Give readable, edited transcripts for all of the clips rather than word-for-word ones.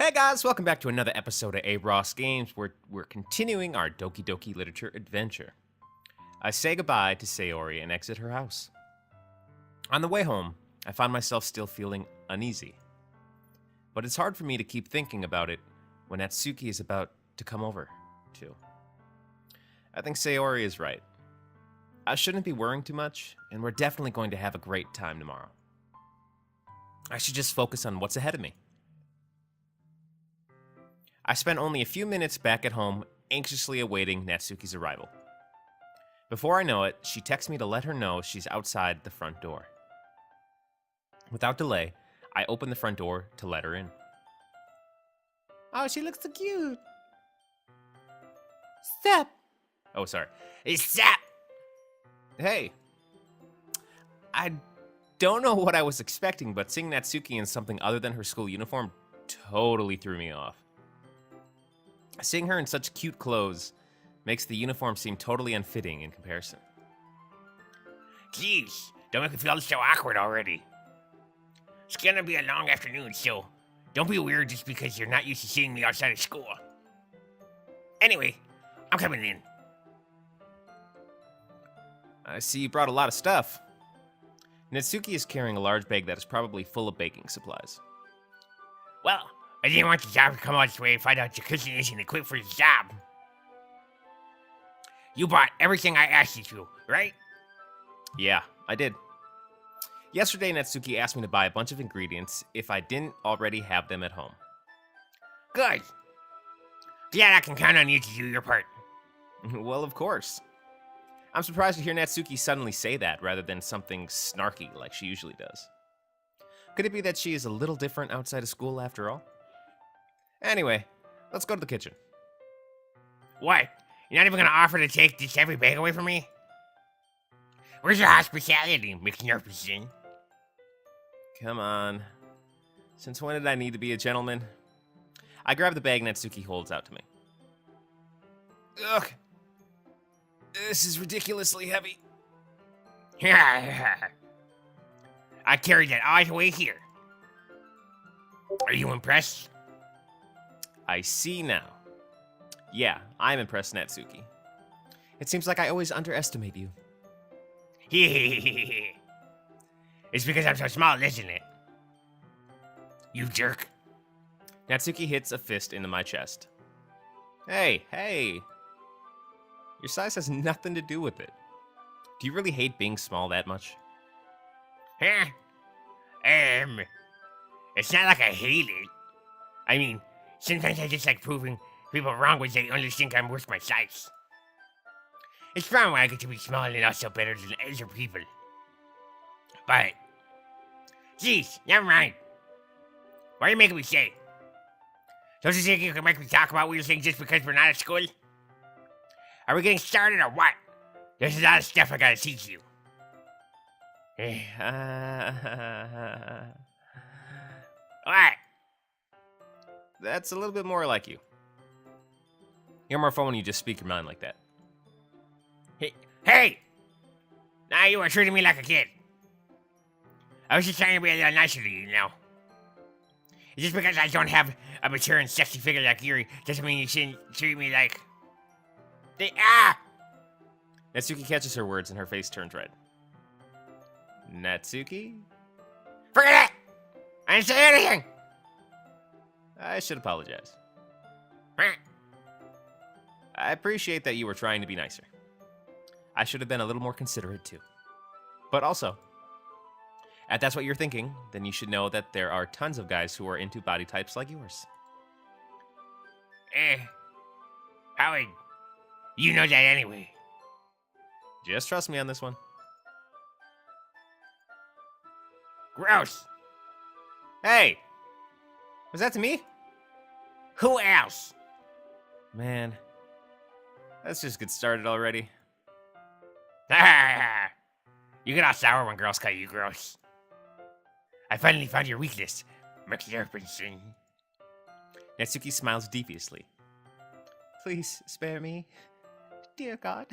Hey guys, welcome back to another episode of ArossGames where we're continuing our Doki Doki literature adventure. I say goodbye to Sayori and exit her house. On the way home, I find myself still feeling uneasy. But it's hard for me to keep thinking about it when Natsuki is about to come over, too. I think Sayori is right. I shouldn't be worrying too much, and we're definitely going to have a great time tomorrow. I should just focus on what's ahead of me. I spent only a few minutes back at home, anxiously awaiting Natsuki's arrival. Before I know it, she texts me to let her know she's outside the front door. Without delay, I open the front door to let her in. Oh, she looks so cute. Stop. Oh, sorry. Hey, stop. Hey. I don't know what I was expecting, but seeing Natsuki in something other than her school uniform totally threw me off. Seeing her in such cute clothes makes the uniform seem totally unfitting in comparison. Jeez, don't make me feel so awkward already. It's gonna be a long afternoon, so don't be weird just because you're not used to seeing me outside of school. Anyway, I'm coming in. I see you brought a lot of stuff. Natsuki is carrying a large bag that is probably full of baking supplies. Well, I didn't want the job to come all this way and find out your cousin isn't equipped for the job. You bought everything I asked you to, right? Yeah, I did. Yesterday, Natsuki asked me to buy a bunch of ingredients if I didn't already have them at home. Good. Glad I can count on you to do your part. Well, of course. I'm surprised to hear Natsuki suddenly say that rather than something snarky like she usually does. Could it be that she is a little different outside of school after all? Anyway, let's go to the kitchen. What? You're not even gonna offer to take this heavy bag away from me? Where's your hospitality, McNurpison? Come on. Since when did I need to be a gentleman? I grab the bag Natsuki holds out to me. Ugh. This is ridiculously heavy. I carried that all the way here. Are you impressed? I see now. Yeah, I'm impressed, Natsuki. It seems like I always underestimate you. It's because I'm so small, isn't it? You jerk. Natsuki hits a fist into my chest. Hey. Your size has nothing to do with it. Do you really hate being small that much? Huh? It's not like I hate it. I mean, sometimes I just like proving people wrong when they only think I'm worth my size. It's fun when I get to be small and also better than other people. But, geez, never mind. Why are you making me say? Don't you think you can make me talk about weird things just because we're not at school? Are we getting started or what? There's a lot of stuff I gotta teach you. What? That's a little bit more like you. You're more fun when you just speak your mind like that. Hey! Now you are treating me like a kid. I was just trying to be a little nicer to you, you know. Just because I don't have a mature and sexy figure like Yuri doesn't mean you shouldn't treat me like... Natsuki catches her words and her face turns red. Natsuki? Forget it! I didn't say anything! I should apologize. Huh? I appreciate that you were trying to be nicer. I should have been a little more considerate too. But also, if that's what you're thinking, then you should know that there are tons of guys who are into body types like yours. Howard, you know that anyway. Just trust me on this one. Gross. Hey! Was that to me? Who else? Man, let's just get started already. You get all sour when girls call you gross. I finally found your weakness, McNurpison. Natsuki smiles deviously. Please spare me. Dear God,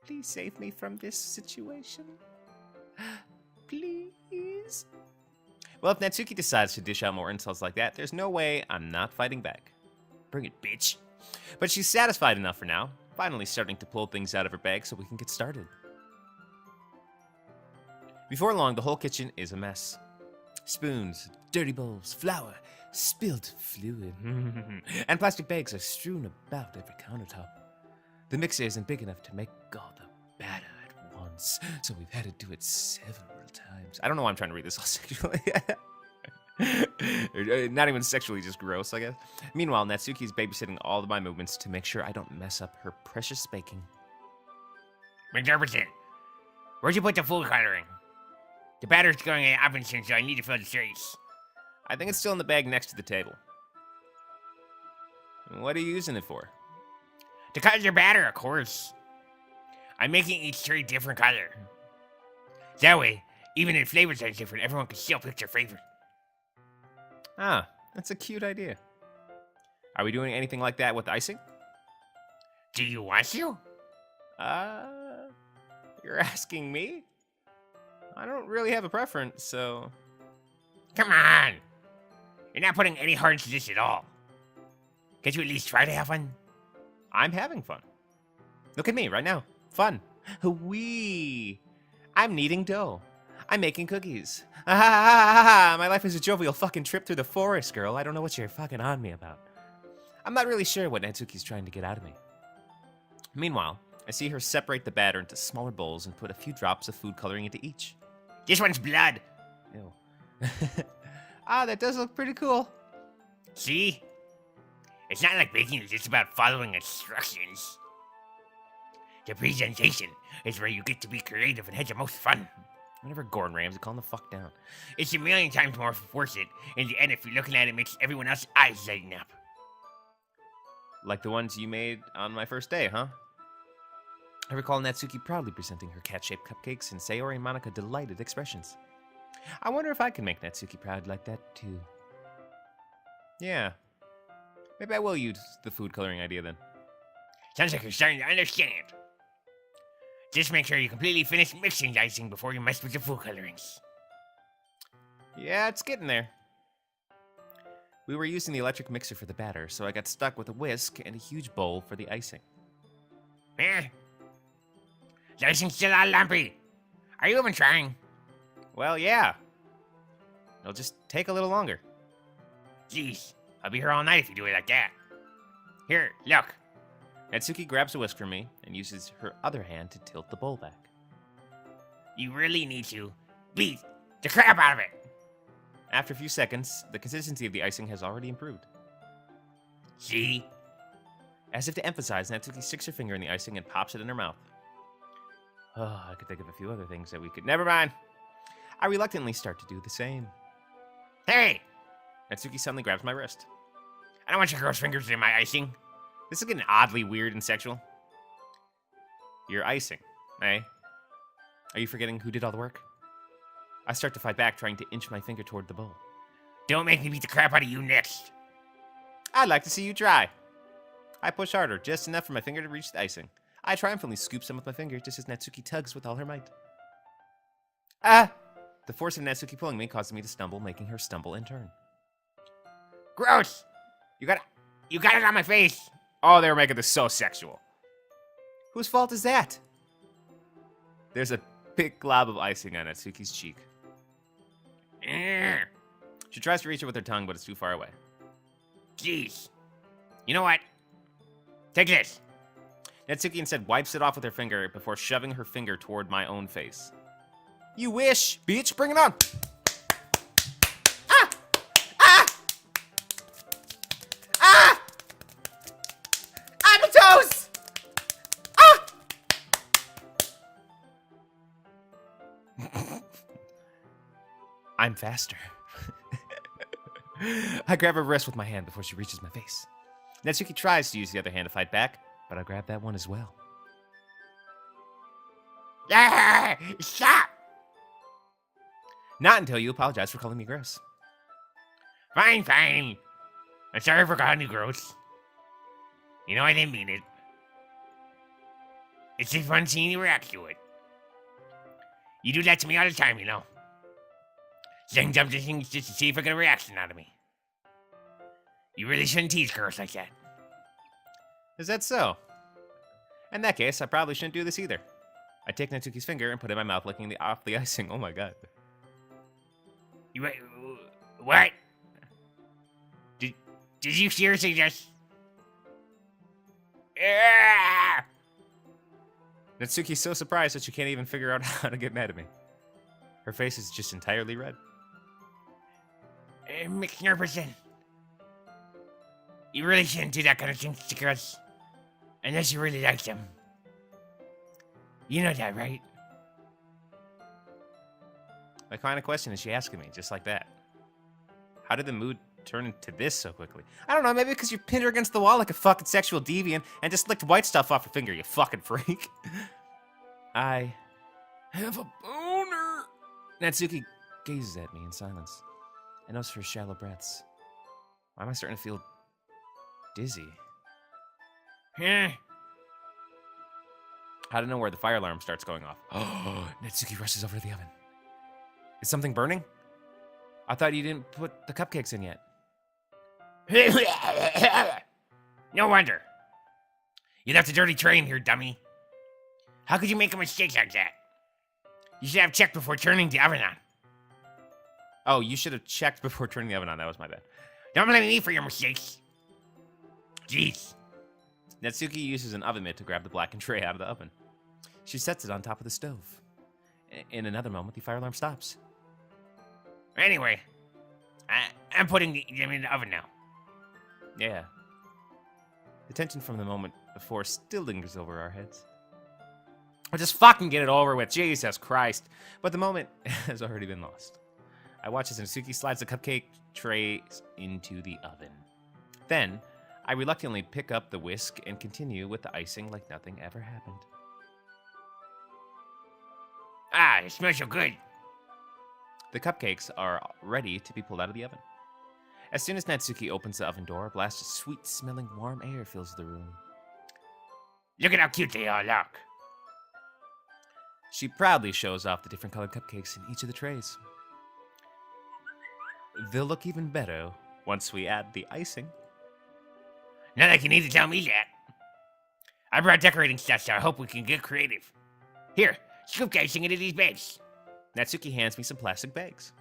please save me from this situation. Please. Well, if Natsuki decides to dish out more insults like that, there's no way I'm not fighting back. Bring it, bitch. But she's satisfied enough for now, finally starting to pull things out of her bag so we can get started. Before long, the whole kitchen is a mess. Spoons, dirty bowls, flour, spilled fluid, and plastic bags are strewn about every countertop. The mixer isn't big enough to make all the batter at once, so we've had to do it several times. I don't know why I'm trying to read this all sexually. Not even sexually, just gross, I guess. Meanwhile, Natsuki is babysitting all of my movements to make sure I don't mess up her precious baking. McDermott, where'd you put the food coloring? The batter's going in the oven soon, so I need to fill the trays. I think it's still in the bag next to the table. What are you using it for? To color your batter, of course. I'm making each tray different color. That way, even if flavors are different, everyone can still pick their favorite. Ah, that's a cute idea. Are we doing anything like that with icing? Do you want to? You're asking me? I don't really have a preference, so... Come on! You're not putting any heart into this at all. Can't you at least try to have fun? I'm having fun. Look at me right now. Fun. Wee. I'm kneading dough. I'm making cookies. My life is a jovial fucking trip through the forest, girl. I don't know what you're fucking on me about. I'm not really sure what Natsuki's trying to get out of me. Meanwhile, I see her separate the batter into smaller bowls and put a few drops of food coloring into each. This one's blood. Ew. That does look pretty cool. See? It's not like baking is just about following instructions. The presentation is where you get to be creative and have the most fun. Whenever Gordon Ramsay, calm the fuck down. It's a million times more worth it in the end if you're looking at it makes everyone else's eyes lighten up. Like the ones you made on my first day, huh? I recall Natsuki proudly presenting her cat-shaped cupcakes and Sayori and Monica delighted expressions. I wonder if I can make Natsuki proud like that, too. Yeah. Maybe I will use the food coloring idea then. Sounds like you're starting to understand. Just make sure you completely finish mixing the icing before you mess with the food colorings. Yeah, it's getting there. We were using the electric mixer for the batter, so I got stuck with a whisk and a huge bowl for the icing. Eh? The icing's still all lumpy. Are you even trying? Well, yeah. It'll just take a little longer. Jeez, I'll be here all night if you do it like that. Here, look. Natsuki grabs a whisk from me and uses her other hand to tilt the bowl back. You really need to beat the crap out of it. After a few seconds, the consistency of the icing has already improved. See? As if to emphasize, Natsuki sticks her finger in the icing and pops it in her mouth. Oh, I could think of a few other things that we could... Never mind. I reluctantly start to do the same. Hey! Natsuki suddenly grabs my wrist. I don't want your gross fingers in my icing. This is getting oddly weird and sexual. Your icing, eh? Are you forgetting who did all the work? I start to fight back, trying to inch my finger toward the bowl. Don't make me beat the crap out of you next. I'd like to see you try. I push harder, just enough for my finger to reach the icing. I triumphantly scoop some with my finger, just as Natsuki tugs with all her might. Ah! The force of Natsuki pulling me causes me to stumble, making her stumble in turn. Gross! You got it on my face. Oh, they were making this so sexual. Whose fault is that? There's a big glob of icing on Natsuki's cheek. She tries to reach it with her tongue, but it's too far away. Jeez. You know what? Take this. Natsuki instead wipes it off with her finger before shoving her finger toward my own face. You wish, bitch, bring it on! Ah! Ah! Ah! I'm a toes! Ah! I'm faster. I grab her wrist with my hand before she reaches my face. Natsuki tries to use the other hand to fight back, but I grab that one as well. Ah, stop! Not until you apologize for calling me gross. Fine, fine. I'm sorry for calling you gross. You know I didn't mean it. It's just fun seeing you react to it. You do that to me all the time, you know. saying dumb things just to see if I get a reaction out of me. You really shouldn't tease girls like that. Is that so? In that case, I probably shouldn't do this either. I take Natsuki's finger and put it in my mouth, licking off the icing. Oh my god. You what? Did you seriously just? Natsuki's so surprised that she can't even figure out how to get mad at me. Her face is just entirely red. McNerperson. You really shouldn't do that kind of thing to girls. Unless you really like them. You know that, right? What kind of question is she asking me, just like that? How did the mood turn into this so quickly? I don't know, maybe because you pinned her against the wall like a fucking sexual deviant and just licked white stuff off her finger, you fucking freak. I have a boner. Natsuki gazes at me in silence. I notice her shallow breaths. Why am I starting to feel dizzy? Huh? Out of nowhere, the fire alarm starts going off. Oh, Natsuki rushes over to the oven. Is something burning? I thought you didn't put the cupcakes in yet. No wonder. You left a dirty tray in here, dummy. How could you make a mistake like that? You should have checked before turning the oven on. Oh, you should have checked before turning the oven on. That was my bad. Don't blame me for your mistakes. Jeez. Natsuki uses an oven mitt to grab the blackened tray out of the oven. She sets it on top of the stove. In another moment, the fire alarm stops. Anyway, I'm putting them in the oven now. Yeah. The tension from the moment before still lingers over our heads. I'll just fucking get it over with, Jesus Christ. But the moment has already been lost. I watch as Natsuki slides the cupcake tray into the oven. Then, I reluctantly pick up the whisk and continue with the icing like nothing ever happened. Ah, it smells so good. The cupcakes are ready to be pulled out of the oven. As soon as Natsuki opens the oven door, a blast of sweet-smelling warm air fills the room. Look at how cute they all look. She proudly shows off the different colored cupcakes in each of the trays. They'll look even better once we add the icing. Not like you need to tell me that. I brought decorating stuff, so I hope we can get creative. Here, scoop icing into these bags. Natsuki hands me some plastic bags.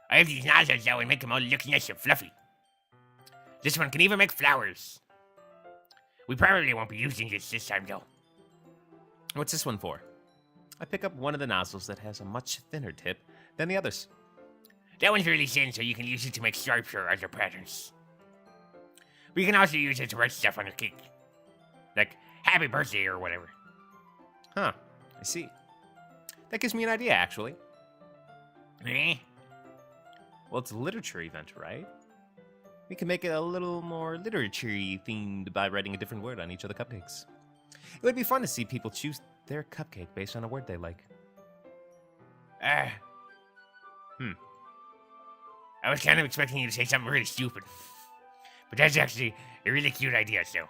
I have these nozzles that will make them all look nice and fluffy. This one can even make flowers. We probably won't be using this time, though. What's this one for? I pick up one of the nozzles that has a much thinner tip than the others. That one's really thin, so you can use it to make stripes or other patterns. But you can also use it to write stuff on a cake. Like, happy birthday or whatever. Huh, I see. That gives me an idea, actually. Eh? Well, it's a literature event, right? We can make it a little more literature-y themed by writing a different word on each of the cupcakes. It would be fun to see people choose their cupcake based on a word they like. I was kind of expecting you to say something really stupid. But that's actually a really cute idea, so.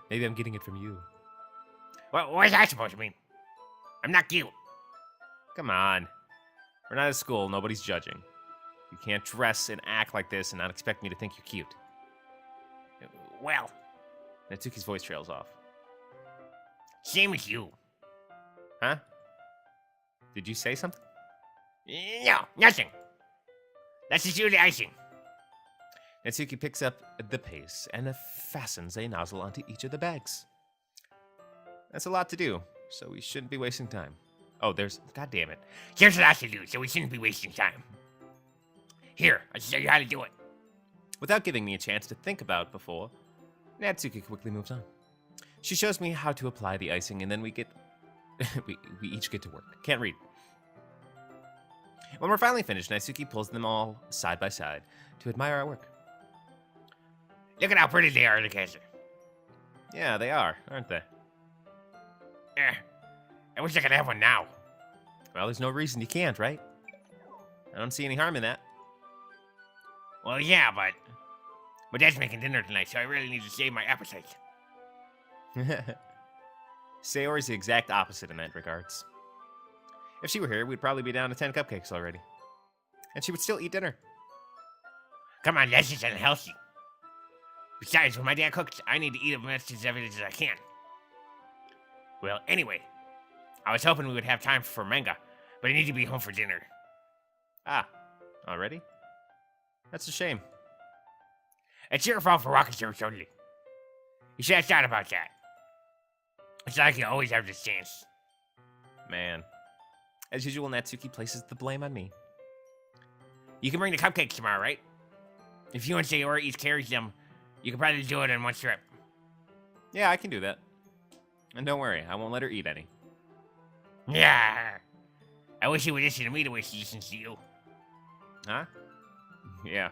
Maybe I'm getting it from you. Well, what's that supposed to mean? I'm not cute. Come on. We're not at school. Nobody's judging. You can't dress and act like this and not expect me to think you're cute. Well, Natsuki's voice trails off. same as you. Huh? Did you say something? No, nothing. Let's just do the icing. Natsuki picks up the pace and fastens a nozzle onto each of the bags. That's a lot to do, so we shouldn't be wasting time. Oh, there's... God damn it. There's a lot to do, so we shouldn't be wasting time. Here, I'll show you how to do it. Without giving me a chance to think about before, Natsuki quickly moves on. She shows me how to apply the icing, and then we get... we each get to work. Can't read. When we're finally finished, Natsuki pulls them all side by side to admire our work. Look at how pretty they are together. Yeah, they are, aren't they? I wish I could have one now. Well, there's no reason you can't, right? I don't see any harm in that. Well, yeah, but Dad's making dinner tonight, so I really need to save my appetite. Sayori's the exact opposite in that regards. If she were here, we'd probably be down to 10 cupcakes already. And she would still eat dinner. Come on, that's just unhealthy. Besides, when my dad cooks, I need to eat as much as I can. Well, anyway, I was hoping we would have time for manga, but I need to be home for dinner. Ah, already? That's a shame. It's your fault for walking so slowly. You should have thought about that. It's like you always have this chance. Man. As usual, Natsuki places the blame on me. You can bring the cupcakes tomorrow, right? If you and Sayori each carries them, you can probably do it in one trip. Yeah, I can do that. And don't worry, I won't let her eat any. Yeah. I wish you would listen to me the way she listens to you. Huh? Yeah.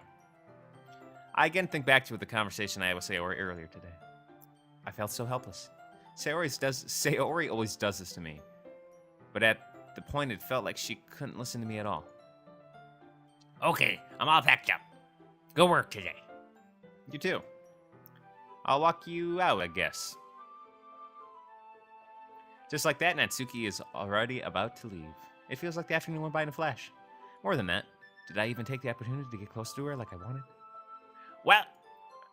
I again think back to the conversation I had with Sayori earlier today. I felt so helpless. Sayori always does this to me. But at the point, it felt like she couldn't listen to me at all. Okay, I'm all packed up. Go work today. You too. I'll walk you out, I guess. Just like that, Natsuki is already about to leave. It feels like the afternoon went by in a flash. More than that, did I even take the opportunity to get close to her like I wanted? Well,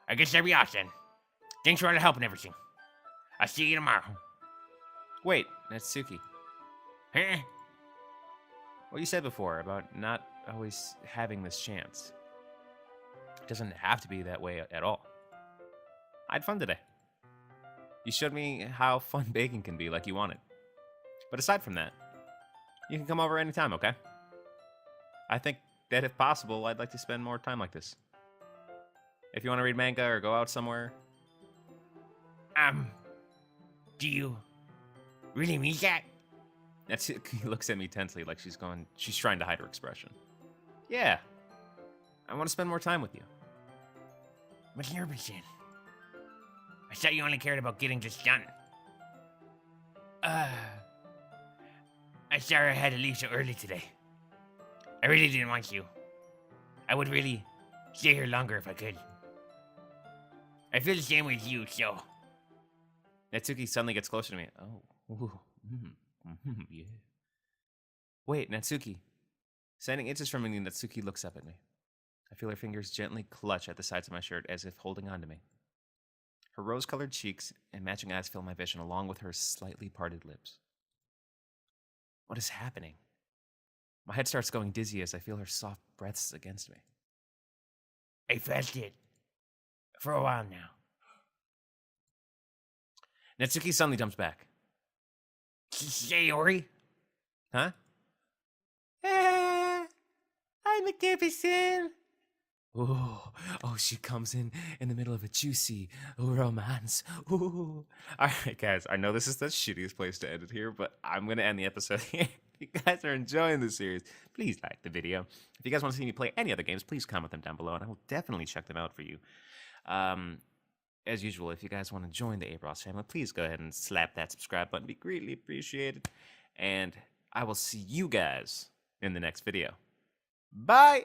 I guess that'll be off then. Thanks for all the help and everything. I'll see you tomorrow. Wait, Natsuki. Huh? What you said before about not always having this chance. It doesn't have to be that way at all. I had fun today. You showed me how fun baking can be like you wanted. But aside from that, you can come over anytime, okay? I think that if possible, I'd like to spend more time like this. If you want to read manga or go out somewhere. Do you really mean that? Natsuki looks at me tensely like she's trying to hide her expression. Yeah. I want to spend more time with you. What's nervous then? I thought you only cared about getting this done. I'm sorry I had to leave so early today. I really didn't want you. I would really stay here longer if I could. I feel the same way as you, so... Natsuki suddenly gets closer to me. Oh. Ooh. Yeah. Wait, Natsuki. Sending inches from me, Natsuki looks up at me. I feel her fingers gently clutch at the sides of my shirt as if holding on to me. Her rose-colored cheeks and matching eyes fill my vision along with her slightly parted lips. What is happening? My head starts going dizzy as I feel her soft breaths against me. I felt it. For a while now. Natsuki suddenly jumps back. Sayori? Huh? I'm magnificent. Oh, she comes in the middle of a juicy romance. Ooh. All right, guys, I know this is the shittiest place to end it here, but I'm going to end the episode here. If you guys are enjoying this series, please like the video. If you guys want to see me play any other games, please comment them down below, and I will definitely check them out for you. As usual, if you guys want to join the Aross family, please go ahead and slap that subscribe button. It'd be greatly appreciated. And I will see you guys in the next video. Bye!